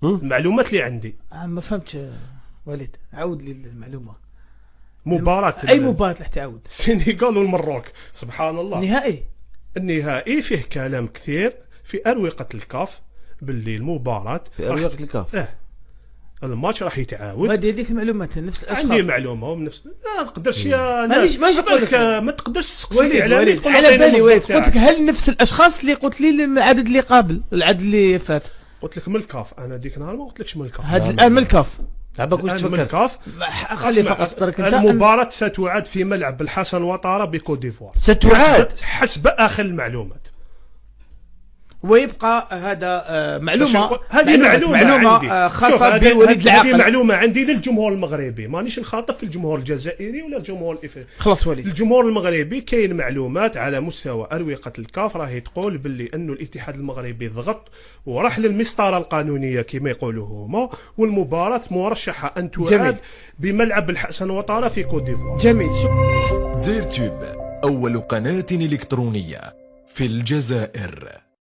المعلومات اللي عندي. ما فهمتش وليد، عاود لي المعلومه. مباراة اي مباراة اللي تعاود؟ السنغال والمروك. سبحان الله. النهائي فيه كلام كثير في أروقة الكاف باللي المباراة في أروقة الكاف الماتش راح يتعاود. هذيك المعلومات نفس الاشخاص. عندي معلومه ومن نفس ما نقدرش يا مانيش ما تقدرش تسقسي على بالي قلت لك هل نفس الاشخاص اللي قلت لي العدد اللي قابل العدد اللي فات؟ قلت لك من الكاف. انا ديك النهار ما قلتلكش من الكاف. هذا الان من الكاف. عباك واش من الكاف. خلي فقط درك انت. المباراة ستعاد في ملعب الحسن وطارة بكوت ديفوار. ستعاد حسب اخر المعلومات. ويبقى هذا معلومه. هذه معلومه خاصه بوليد العقل. هذه معلومه عندي للجمهور المغربي، مانيش نخاطب في الجمهور الجزائري ولا الجمهور الافريقي. خلاص وليد، الجمهور المغربي كاين معلومات على مستوى اروقه الكاف راهي تقول باللي انه الاتحاد المغربي ضغط وراح للمسطره القانونيه كما يقولوا هما، والمباراه مرشحه ان تعاد بملعب الحسن وطارة في كوت ديفوار. جميل. زير تيوب، اول قناه الكترونيه في الجزائر.